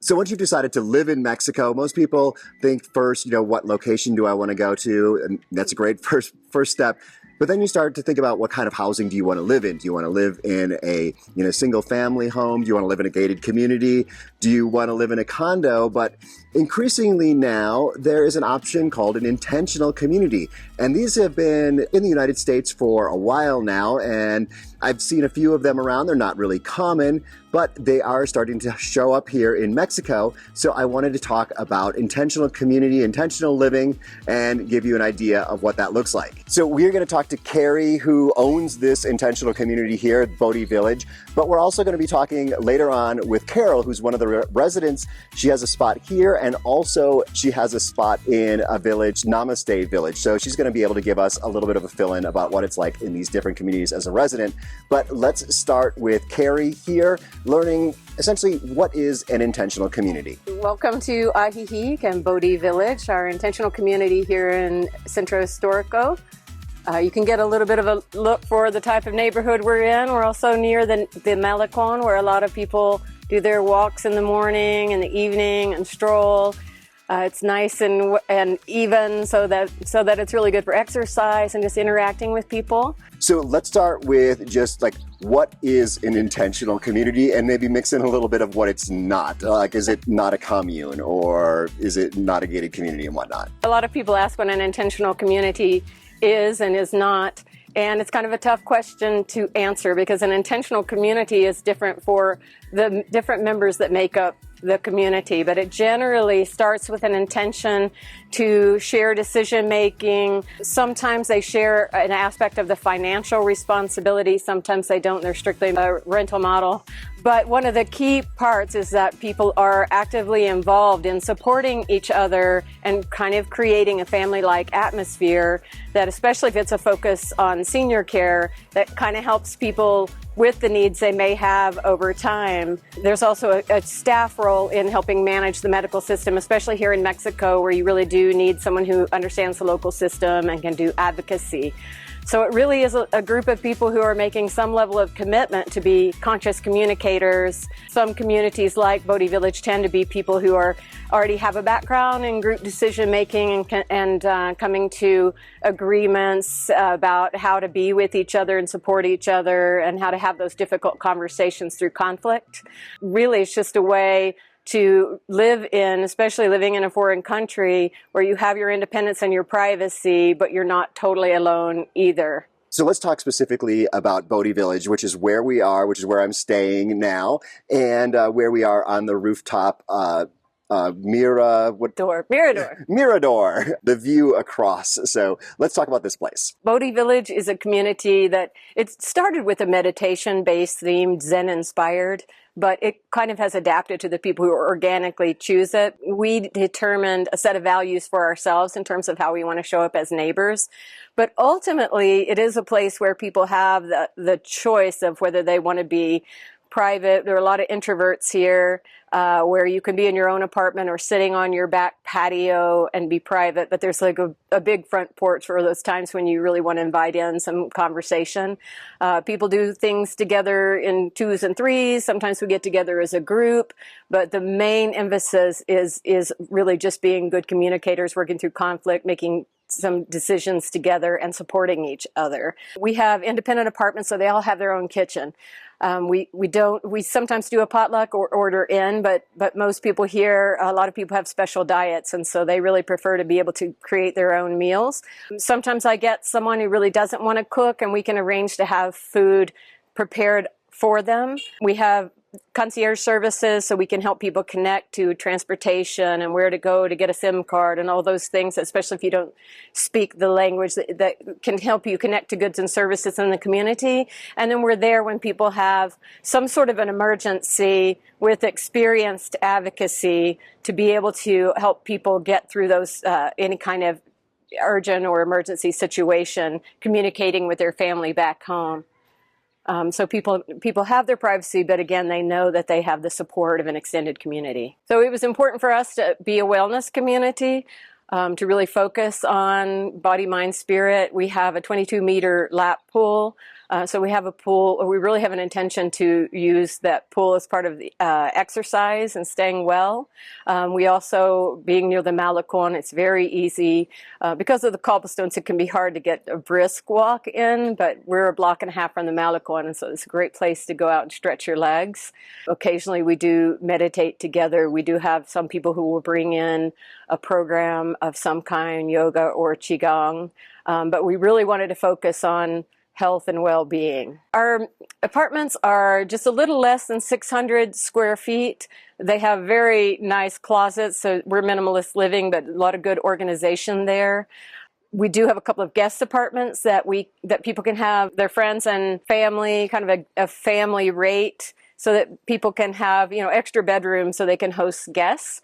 So once you've decided to live in Mexico, most people think first, what location do I want to go to? And that's a great first step. But then you start to think about what kind of housing do you want to live in? Do you want to live in a single family home? Do you want to live in a gated community? Do you want to live in a condo? But increasingly now, there is an option called an intentional community. And these have been in the United States for a while now, and I've seen a few of them around. They're not really common, but they are starting to show up here in Mexico. So I wanted to talk about intentional community, intentional living, and give you an idea of what that looks like. So we're going to talk to Kerri, who owns this intentional community here at Bodhi Village, but we're also going to be talking later on with Carol, who's one of the residents. She has a spot here, and also she has a spot in a village, Namaste village. So she's going to be able to give us a little bit of a fill-in about what it's like in these different communities as a resident. But let's start with Kerri here, learning essentially what is an intentional community. Welcome to Ajijic and Bodhi Village, our intentional community here in Centro Histórico. You can get a little bit of a look for the type of neighborhood we're in. We're also near the Malecón, where a lot of people do their walks in the morning and the evening and stroll. It's nice and even so that it's really good for exercise and just interacting with people. So let's start with just like, what is an intentional community, and maybe mix in a little bit of what it's not. Like, is it not a commune, or is it not a gated community and whatnot? A lot of people ask what an intentional community is and is not. And it's kind of a tough question to answer, because an intentional community is different for the different members that make up the community, but it generally starts with an intention to share decision making. Sometimes they share an aspect of the financial responsibility, sometimes they don't. They're strictly a rental model. But one of the key parts is that people are actively involved in supporting each other and kind of creating a family-like atmosphere that, especially if it's a focus on senior care, that kind of helps people with the needs they may have over time. There's also a staff role in helping manage the medical system, especially here in Mexico, where you really do need someone who understands the local system and can do advocacy. So it really is a group of people who are making some level of commitment to be conscious communicators. Some communities like Bodhi Village tend to be people who already have a background in group decision making and coming to agreements about how to be with each other and support each other and how to have those difficult conversations through conflict. Really, it's just a way to live in, especially living in a foreign country, where you have your independence and your privacy, but you're not totally alone either. So let's talk specifically about Bodhi Village, which is where we are, which is where I'm staying now, and where we are on the rooftop. Mirador, the view across. So let's talk about this place. Bodhi Village is a community that it started with a meditation-based theme, Zen-inspired, but it kind of has adapted to the people who organically choose it. We determined a set of values for ourselves in terms of how we want to show up as neighbors. But ultimately, it is a place where people have the choice of whether they want to be private. There are a lot of introverts here where you can be in your own apartment or sitting on your back patio and be private, but there's like a big front porch for those times when you really want to invite in some conversation. People do things together in twos and threes. Sometimes we get together as a group, but the main emphasis is really just being good communicators, working through conflict, making some decisions together and supporting each other. We have independent apartments, so they all have their own kitchen. We sometimes do a potluck or order in, but most people here, a lot of people have special diets, and so they really prefer to be able to create their own meals. Sometimes I get someone who really doesn't want to cook, and we can arrange to have food prepared for them. We have concierge services, so we can help people connect to transportation and where to go to get a SIM card and all those things, especially if you don't speak the language, that can help you connect to goods and services in the community. And then we're there when people have some sort of an emergency with experienced advocacy to be able to help people get through those any kind of urgent or emergency situation, communicating with their family back home. So people have their privacy, but again, they know that they have the support of an extended community. So it was important for us to be a wellness community, to really focus on body, mind, spirit. We have a 22-meter lap pool. So we have a pool, or we really have an intention to use that pool as part of the exercise and staying well. We also, being near the Malecon, it's very easy. Because of the cobblestones, it can be hard to get a brisk walk in, but we're a block and a half from the Malecon, and so it's a great place to go out and stretch your legs. Occasionally we do meditate together. We do have some people who will bring in a program of some kind, yoga or qigong, but we really wanted to focus on health and well-being. Our apartments are just a little less than 600 square feet. They have very nice closets, so we're minimalist living, but a lot of good organization there. We do have a couple of guest apartments that people can have their friends and family, kind of a family rate, so that people can have, extra bedrooms so they can host guests.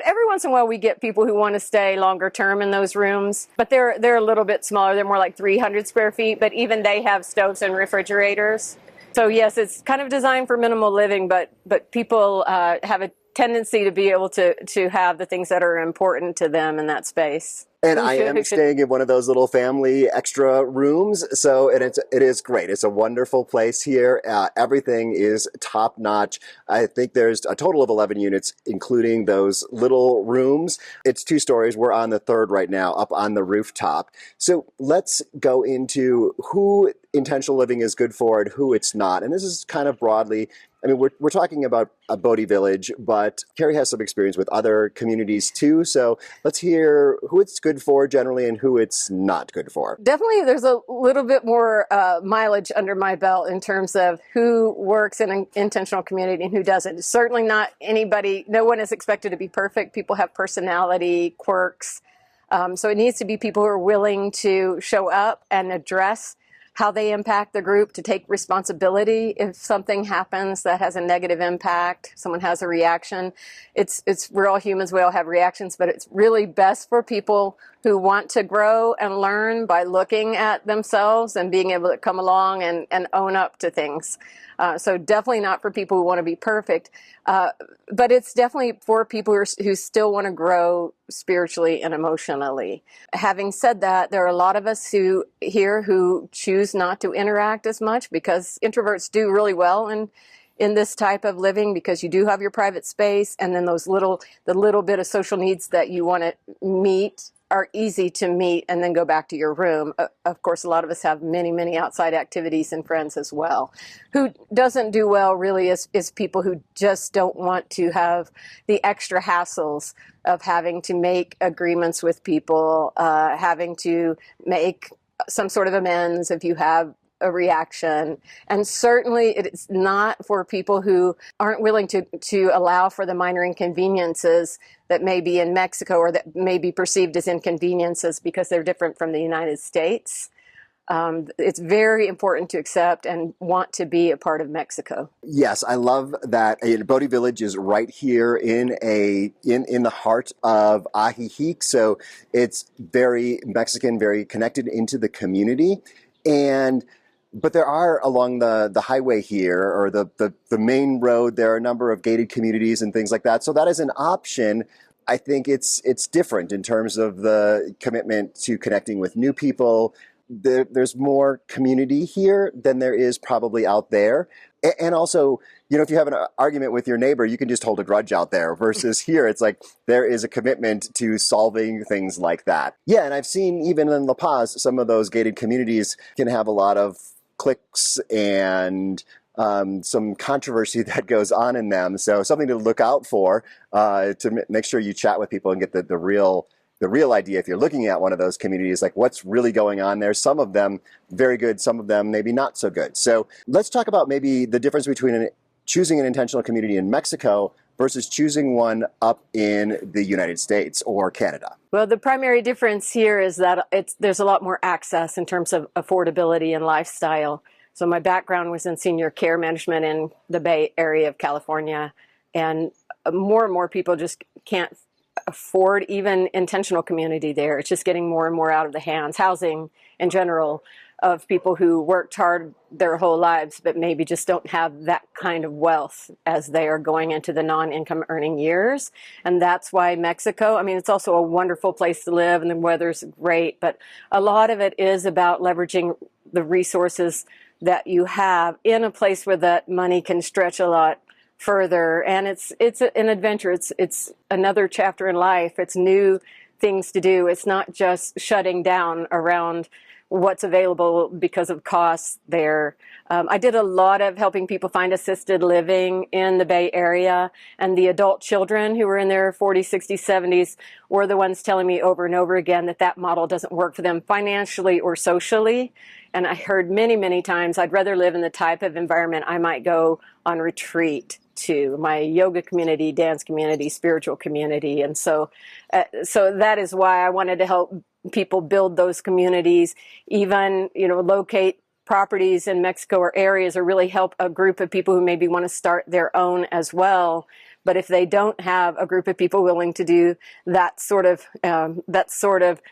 Every once in a while we get people who want to stay longer term in those rooms, but they're a little bit smaller. They're more like 300 square feet, but even they have stoves and refrigerators. So yes, it's kind of designed for minimal living, but people have a tendency to be able to have the things that are important to them in that space. And I am staying in one of those little family extra rooms, so it is great. It's a wonderful place here. Everything is top notch. I think there's a total of 11 units, including those little rooms. It's 2 stories. We're on the 3rd right now, up on the rooftop. So let's go into who intentional living is good for and who it's not. And this is kind of broadly. I mean, we're talking about a Bodhi Village, but Kerri has some experience with other communities too. So let's hear who it's good for generally and who it's not good for. Definitely, there's a little bit more mileage under my belt in terms of who works in an intentional community and who doesn't. Certainly not anybody. No one is expected to be perfect. People have personality quirks. So it needs to be people who are willing to show up and address how they impact the group, to take responsibility if something happens that has a negative impact, someone has a reaction. We're all humans, we all have reactions, but it's really best for people who want to grow and learn by looking at themselves and being able to come along and own up to things. So definitely not for people who want to be perfect, but it's definitely for people who still want to grow spiritually and emotionally. Having said that, there are a lot of us who choose not to interact as much, because introverts do really well in this type of living, because you do have your private space, and then the little bit of social needs that you want to meet are easy to meet and then go back to your room. Of course, a lot of us have many, many outside activities and friends as well. Who doesn't do well really is people who just don't want to have the extra hassles of having to make agreements with people, having to make some sort of amends if you have a reaction. And certainly it's not for people who aren't willing to allow for the minor inconveniences that may be in Mexico, or that may be perceived as inconveniences because they're different from the United States. It's very important to accept and want to be a part of Mexico. Yes, I love that. Bodhi Village is right here in the heart of Ajijic, so it's very Mexican, very connected into the community. But there are, along the highway here, or the main road, there are a number of gated communities and things like that. So that is an option. I think it's different in terms of the commitment to connecting with new people. There's more community here than there is probably out there. And also, if you have an argument with your neighbor, you can just hold a grudge out there, versus here, it's like there is a commitment to solving things like that. Yeah, and I've seen even in La Paz, some of those gated communities can have a lot of cliques and some controversy that goes on in them. So something to look out for, to make sure you chat with people and get the real idea. If you're looking at one of those communities, like what's really going on there. Some of them very good, some of them maybe not so good. So let's talk about maybe the difference between choosing an intentional community in Mexico versus choosing one up in the United States or Canada. Well, the primary difference here is that there's a lot more access in terms of affordability and lifestyle. So my background was in senior care management in the Bay Area of California, and more and more people just can't afford even intentional community there. It's just getting more and more out of the hands. Housing in general, of people who worked hard their whole lives but maybe just don't have that kind of wealth as they are going into the non-income earning years. And that's why Mexico, it's also a wonderful place to live and the weather's great, but a lot of it is about leveraging the resources that you have in a place where that money can stretch a lot further. And it's an adventure. It's another chapter in life. It's new things to do. It's not just shutting down around what's available because of costs there. I did a lot of helping people find assisted living in the Bay Area, and the adult children who were in their 40s, 60s, 70s were the ones telling me over and over again that that model doesn't work for them financially or socially. And I heard many, many times, I'd rather live in the type of environment I might go on retreat to, my yoga community, dance community, spiritual community. And so that is why I wanted to help people build those communities, even, locate properties in Mexico or areas, or really help a group of people who maybe want to start their own as well. But if they don't have a group of people willing to do that sort of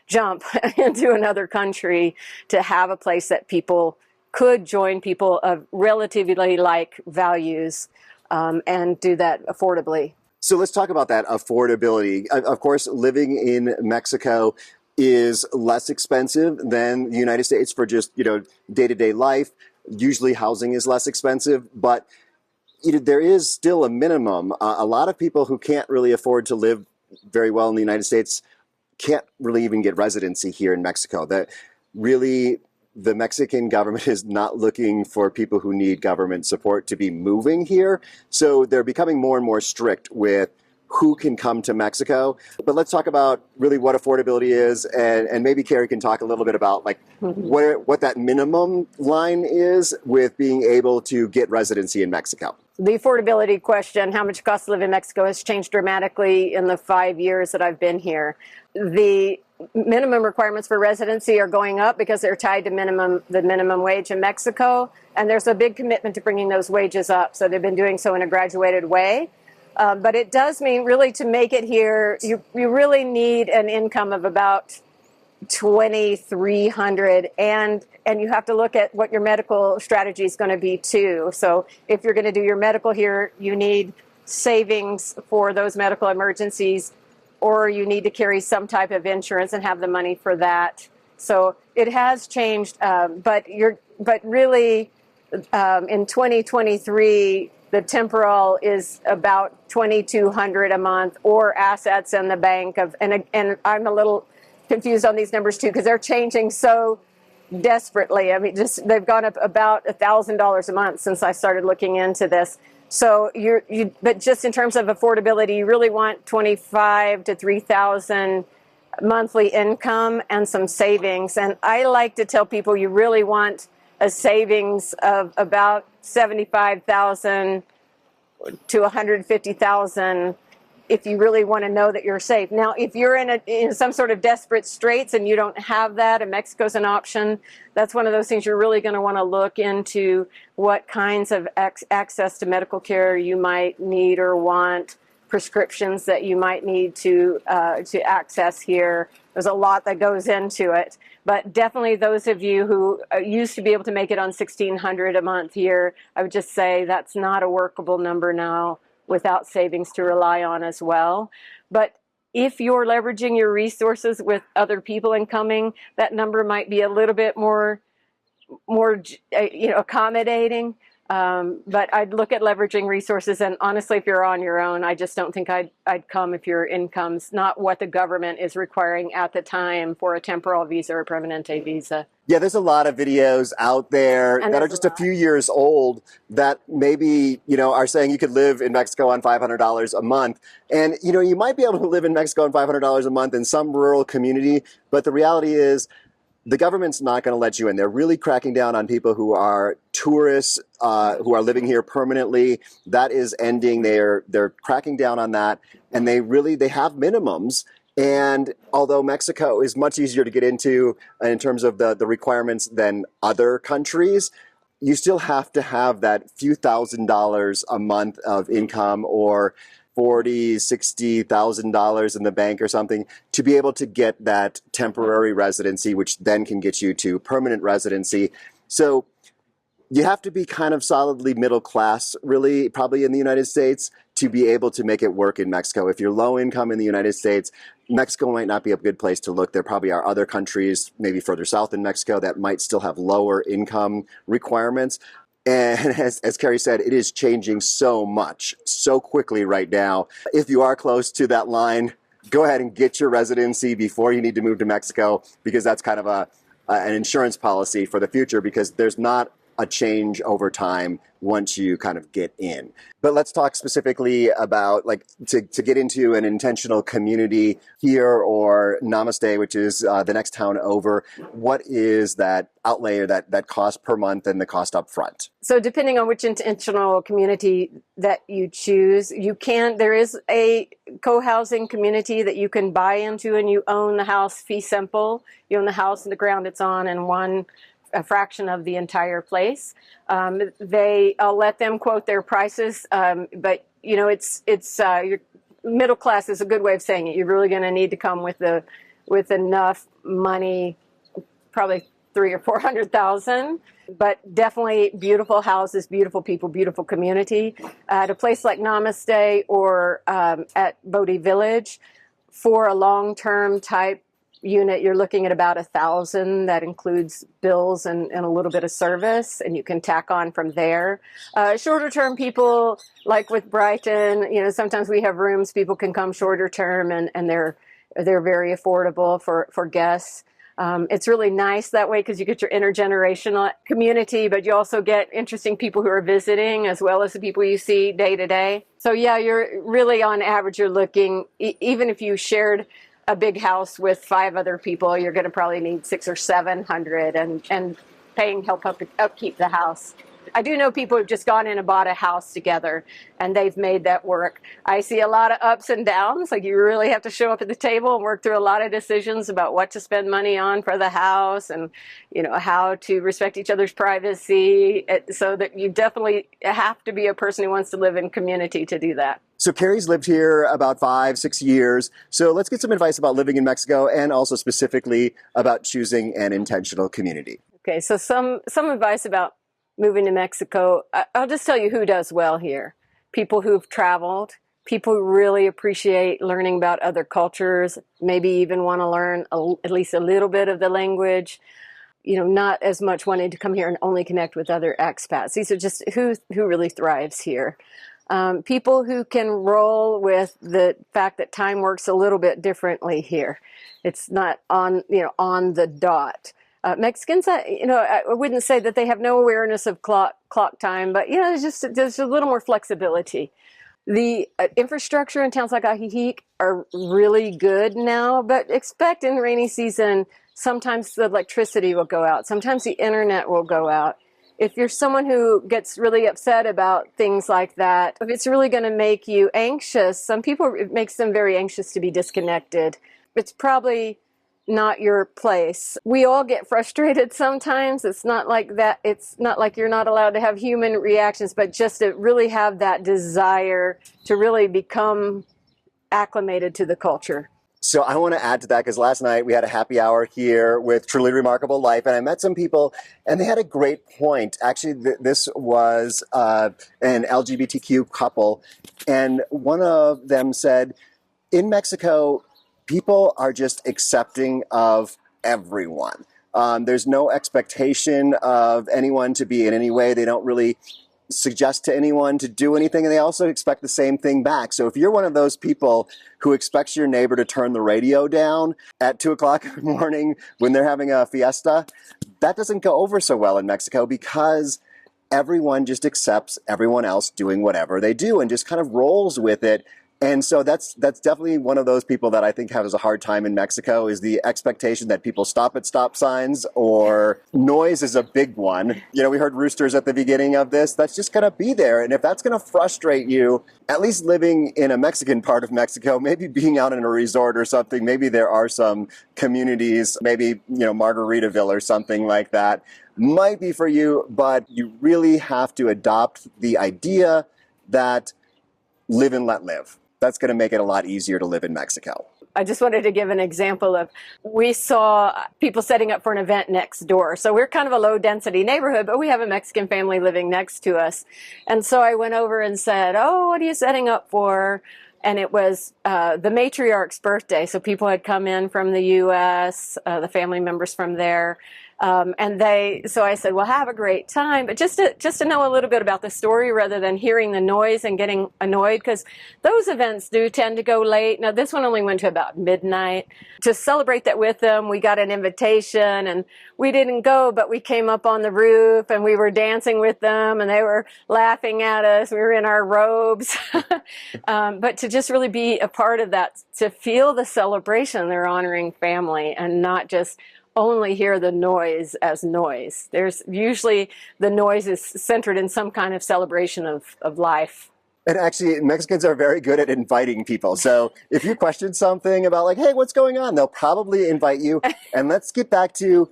jump into another country, to have a place that people could join, people of relatively like values, and do that affordably. So let's talk about that affordability. Of course, living in Mexico is less expensive than the United States for just, day-to-day life. Usually housing is less expensive, but there is still a minimum. A lot of people who can't really afford to live very well in the United States can't really even get residency here in Mexico. That really, the Mexican government is not looking for people who need government support to be moving here. So they're becoming more and more strict with who can come to Mexico. But let's talk about really what affordability is, and maybe Kerri can talk a little bit about what that minimum line is with being able to get residency in Mexico. The affordability question, how much it costs to live in Mexico, has changed dramatically in the 5 years that I've been here. The minimum requirements for residency are going up because they're tied to the minimum wage in Mexico, and there's a big commitment to bringing those wages up. So they've been doing so in a graduated way. But it does mean, really, to make it here, you really need an income of about $2,300, and you have to look at what your medical strategy is going to be too. So if you're going to do your medical here, you need savings for those medical emergencies, or you need to carry some type of insurance and have the money for that. So it has changed, but really in 2023. The temporal is about $2,200 a month, or assets in the bank of, and I'm a little confused on these numbers too, because they're changing so desperately. I mean, they've gone up about $1,000 a month since I started looking into this. So but just in terms of affordability, you really want $2,500 to $3,000 monthly income and some savings. And I like to tell people you really want a savings of about $75,000 to $150,000 if you really want to know that you're safe. Now, if you're in some sort of desperate straits and you don't have that, and Mexico's an option, that's one of those things you're really going to want to look into, what kinds of access to medical care you might need or want, prescriptions that you might need to access here. There's a lot that goes into it. But definitely those of you who used to be able to make it on $1,600 a month here, I would just say that's not a workable number now without savings to rely on as well. But if you're leveraging your resources with other people incoming, that number might be a little bit more accommodating. But I'd look at leveraging resources, and honestly, if you're on your own, I just don't think I'd come if your income's not what the government is requiring at the time for a temporal visa or permanente visa. Yeah, there's a lot of videos out there that are just a few years old that maybe, are saying you could live in Mexico on $500 a month. And, you might be able to live in Mexico on $500 a month in some rural community, but the reality is, the government's not going to let you in. They're really cracking down on people who are tourists, who are living here permanently. That is ending. They're cracking down on that, and they have minimums. And although Mexico is much easier to get into in terms of the requirements than other countries, you still have to have that few $1,000s a month of income, or $40,000, $60,000 in the bank or something, to be able to get that temporary residency, which then can get you to permanent residency. So you have to be kind of solidly middle class, really, probably in the United States, to be able to make it work in Mexico. If you're low income in the United States, Mexico might not be a good place to look. There probably are other countries, maybe further south in Mexico, that might still have lower income requirements. And as Kerri said, it is changing so much, so quickly right now. If you are close to that line, go ahead and get your residency before you need to move to Mexico, because that's kind of an insurance policy for the future, because there's not a change over time once you kind of get in. But let's talk specifically about, like, to get into an intentional community here, or Namaste, which is the next town over. What is that outlay, or that cost per month, and the cost up front? So depending on which intentional community that you choose, there is a co-housing community that you can buy into, and you own the house fee simple. You own the house and the ground it's on, and a fraction of the entire place. I'll let them quote their prices, but your middle class is a good way of saying it. You're really going to need to come with enough money, probably $300,000 or $400,000. But definitely beautiful houses, beautiful people, beautiful community. At a place like Namaste or at Bodhi Village, for a long-term type unit, you're looking at about $1,000. That includes bills and a little bit of service, and you can tack on from there. Shorter term people, like with Brighton, sometimes we have rooms, people can come shorter term, and they're very affordable for guests. It's really nice that way, because you get your intergenerational community, but you also get interesting people who are visiting, as well as the people you see day to day. So yeah, you're really, on average, you're looking, even if you shared a big house with 5 other people, you're going to probably need $600 or $700, and paying help upkeep the house. I do know people who've just gone in and bought a house together, and they've made that work. I see a lot of ups and downs. Like, you really have to show up at the table and work through a lot of decisions about what to spend money on for the house, and how to respect each other's privacy. So that you definitely have to be a person who wants to live in community to do that. So Kerri's lived here about 5-6 years. So let's get some advice about living in Mexico, and also specifically about choosing an intentional community. Okay, so some advice about moving to Mexico. I'll just tell you who does well here. People who've traveled, people who really appreciate learning about other cultures, maybe even want to learn at least a little bit of the language. Not as much wanting to come here and only connect with other expats. These are just who really thrives here. People who can roll with the fact that time works a little bit differently here. It's not on the dot. Mexicans, I wouldn't say that they have no awareness of clock time, but there's a little more flexibility. The infrastructure in towns like Ajijic are really good now, but expect in the rainy season, sometimes the electricity will go out, sometimes the internet will go out. If you're someone who gets really upset about things like that, if it's really going to make you anxious, some people, it makes them very anxious to be disconnected. It's probably not your place. We all get frustrated sometimes. It's not like that. It's not like you're not allowed to have human reactions, but just to really have that desire to really become acclimated to the culture. So I want to add to that, because last night we had a happy hour here with Truly Remarkable Life, and I met some people, and they had a great point. Actually, this was an LGBTQ couple, and one of them said, in Mexico, people are just accepting of everyone. There's no expectation of anyone to be in any way. They don't really suggest to anyone to do anything, and they also expect the same thing back. So if you're one of those people who expects your neighbor to turn the radio down at 2 o'clock in the morning when they're having a fiesta, that doesn't go over so well in Mexico, because everyone just accepts everyone else doing whatever they do and just kind of rolls with it. And so that's definitely one of those people that I think has a hard time in Mexico, is the expectation that people stop at stop signs, or noise is a big one. We heard roosters at the beginning of this. That's just going to be there. And if that's going to frustrate you, at least living in a Mexican part of Mexico, maybe being out in a resort or something, maybe there are some communities, maybe, Margaritaville or something like that might be for you, but you really have to adopt the idea that live and let live. That's going to make it a lot easier to live in Mexico. I just wanted to give an example of, we saw people setting up for an event next door. So we're kind of a low density neighborhood, but we have a Mexican family living next to us. And so I went over and said, "Oh, what are you setting up for?" And it was the matriarch's birthday. So people had come in from the U.S., the family members from there. So I said, "Well, have a great time," but just to know a little bit about the story rather than hearing the noise and getting annoyed, because those events do tend to go late. Now, this one only went to about midnight. To celebrate that with them, we got an invitation, and we didn't go, but we came up on the roof and we were dancing with them, and they were laughing at us. We were in our robes. But to just really be a part of that, to feel the celebration, they're honoring family and not just only hear the noise as noise. There's usually the noise is centered in some kind of celebration of life. And actually, Mexicans are very good at inviting people. So if you question something about like, hey, what's going on? They'll probably invite you. And let's get back to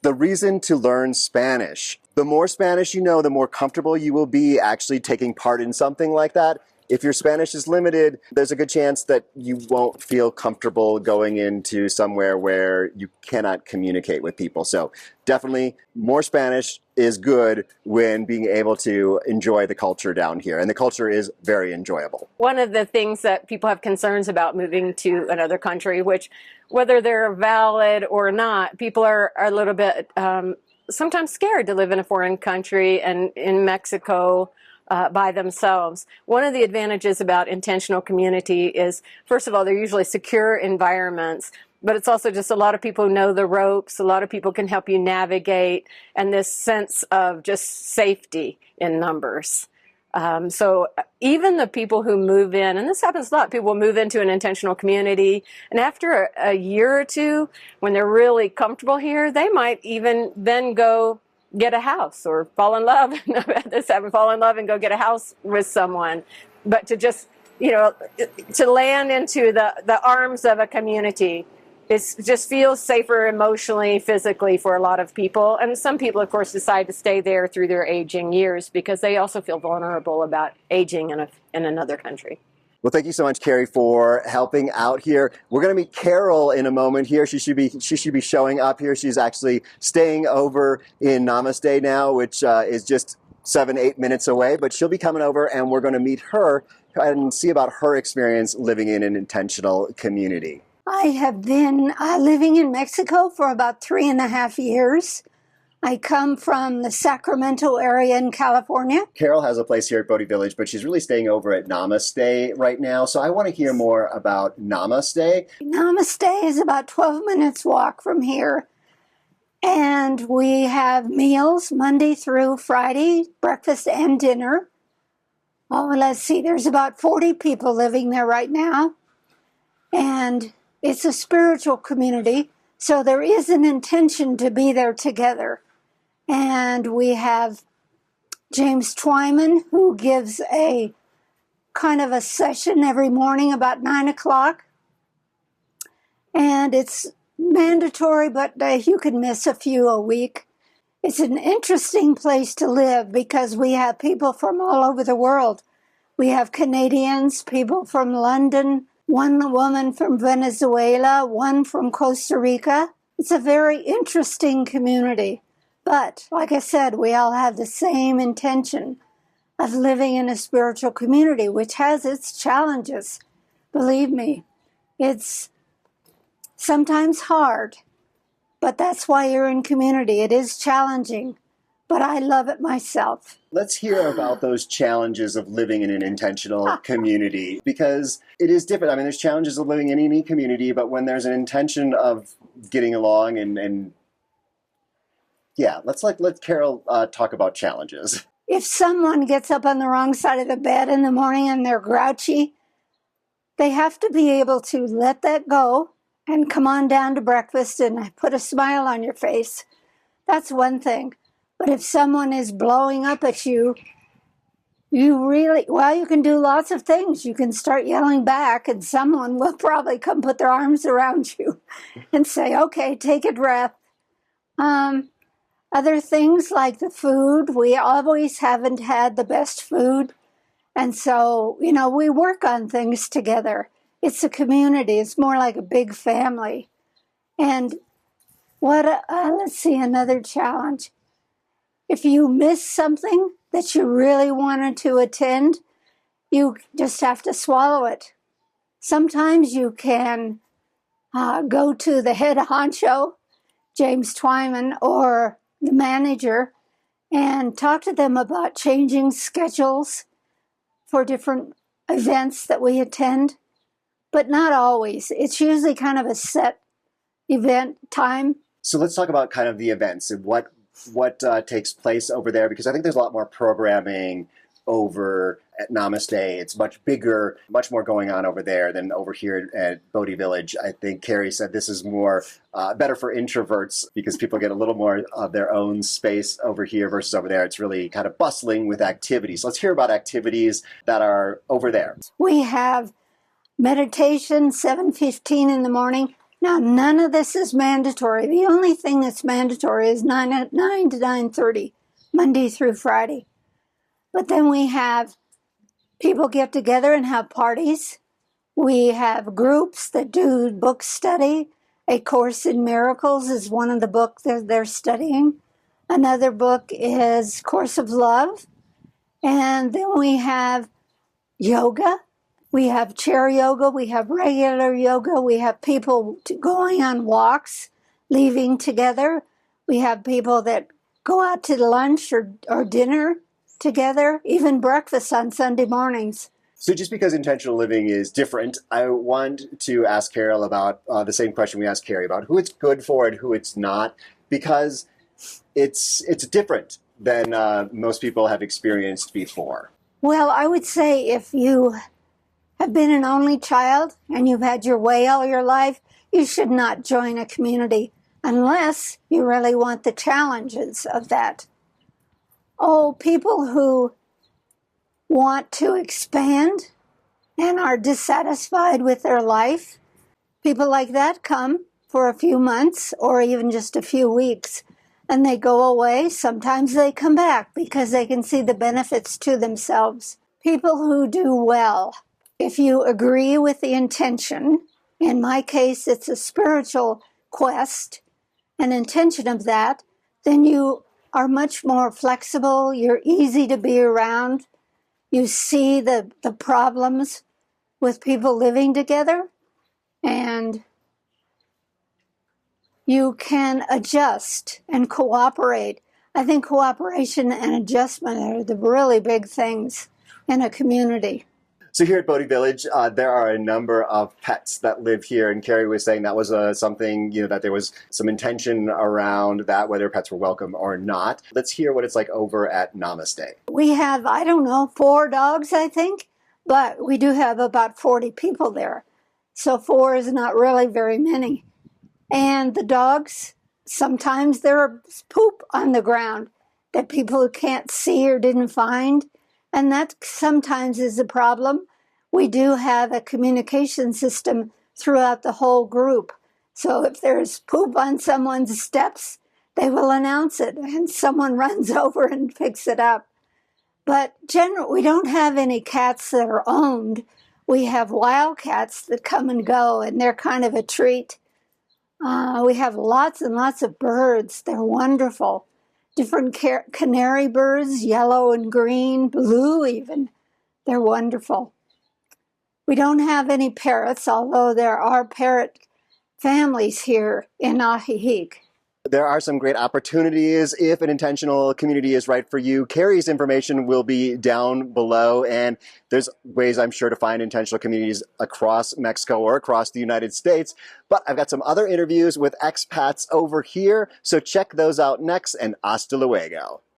the reason to learn Spanish. The more Spanish you know, the more comfortable you will be actually taking part in something like that. If your Spanish is limited, there's a good chance that you won't feel comfortable going into somewhere where you cannot communicate with people. So definitely more Spanish is good when being able to enjoy the culture down here. And the culture is very enjoyable. One of the things that people have concerns about moving to another country, which whether they're valid or not, people are a little bit sometimes scared to live in a foreign country and in Mexico by themselves. One of the advantages about intentional community is, first of all, they're usually secure environments, but it's also just a lot of people know the ropes, a lot of people can help you navigate, and this sense of just safety in numbers. So even the people who move in, and this happens a lot, people move into an intentional community, and after a year or two, when they're really comfortable here, they might even then go get a house or fall in love. I've had this happen, fall in love and go get a house with someone. But to just, to land into the arms of a community, it just feels safer emotionally, physically for a lot of people. And some people, of course, decide to stay there through their aging years because they also feel vulnerable about aging in another country. Well, thank you so much, Kerri, for helping out here. We're going to meet Carol in a moment here. She should be showing up here. She's actually staying over in Namaste now, which is just 7-8 minutes away. But she'll be coming over, and we're going to meet her and see about her experience living in an intentional community. I have been living in Mexico for about 3.5 years. I come from the Sacramento area in California. Carol has a place here at Bodhi Village, but she's really staying over at Namaste right now. So I want to hear more about Namaste. Namaste is about 12 minutes walk from here. And we have meals Monday through Friday, breakfast and dinner. Oh, let's see, there's about 40 people living there right now. And it's a spiritual community, so there is an intention to be there together. And we have James Twyman, who gives a kind of a session every morning about 9 o'clock. And it's mandatory, but you can miss a few a week. It's an interesting place to live because we have people from all over the world. We have Canadians, people from London, one woman from Venezuela, one from Costa Rica. It's a very interesting community. But, like I said, we all have the same intention of living in a spiritual community, which has its challenges. Believe me, it's sometimes hard, but that's why you're in community. It is challenging, but I love it myself. Let's hear about those challenges of living in an intentional community, because it is different. I mean, there's challenges of living in any community, but when there's an intention of getting along and yeah, let Carol talk about challenges. If someone gets up on the wrong side of the bed in the morning and they're grouchy, they have to be able to let that go and come on down to breakfast and put a smile on your face. That's one thing. But if someone is blowing up at you, you can do lots of things. You can start yelling back and someone will probably come put their arms around you and say, okay, take a breath. Other things like the food, we always haven't had the best food. And so, we work on things together. It's a community. It's more like a big family. And let's see, another challenge. If you miss something that you really wanted to attend, you just have to swallow it. Sometimes you can go to the head honcho, James Twyman, or the manager, and talk to them about changing schedules for different events that we attend, but not always. It's usually kind of a set event time. So let's talk about kind of the events and what takes place over there, because I think there's a lot more programming over at Namaste. It's much bigger, much more going on over there than over here at Bodhi Village. I think Kerri said this is more better for introverts because people get a little more of their own space over here versus over there. It's really kind of bustling with activities. Let's hear about activities that are over there. We have meditation, 7:15 in the morning. Now, none of this is mandatory. The only thing that's mandatory is 9 to 9:30, Monday through Friday. But then we have people get together and have parties. We have groups that do book study. A Course in Miracles is one of the books that they're studying. Another book is Course of Love. And then we have yoga. We have chair yoga. We have regular yoga. We have people going on walks, leaving together. We have people that go out to lunch or dinner together, even breakfast on Sunday mornings. So just because intentional living is different, I want to ask Carol about the same question we asked Kerri about who it's good for and who it's not, because it's different than most people have experienced before. Well, I would say if you have been an only child and you've had your way all your life, you should not join a community unless you really want the challenges of that. Oh, people who want to expand and are dissatisfied with their life, people like that come for a few months or even just a few weeks, and they go away. Sometimes they come back because they can see the benefits to themselves. People who do well, if you agree with the intention, in my case, it's a spiritual quest, an intention of that, then you are much more flexible. You're easy to be around. You see the problems with people living together, and you can adjust and cooperate. I think cooperation and adjustment are the really big things in a community. So here at Bodhi Village, there are a number of pets that live here, and Kerri was saying that was something, that there was some intention around that, whether pets were welcome or not. Let's hear what it's like over at Namaste. We have, 4 dogs, I think, but we do have about 40 people there. So 4 is not really very many. And the dogs, sometimes there's poop on the ground that people can't see or didn't find. And that sometimes is a problem. We do have a communication system throughout the whole group. So if there's poop on someone's steps, they will announce it and someone runs over and picks it up. But generally, we don't have any cats that are owned. We have wild cats that come and go, and they're kind of a treat. We have lots and lots of birds. They're wonderful. Different canary birds, yellow and green, blue even. They're wonderful. We don't have any parrots, although there are parrot families here in Ajijic. There are some great opportunities if an intentional community is right for you. Kerri's information will be down below, and there's ways, I'm sure, to find intentional communities across Mexico or across the United States. But I've got some other interviews with expats over here, so check those out next, and hasta luego.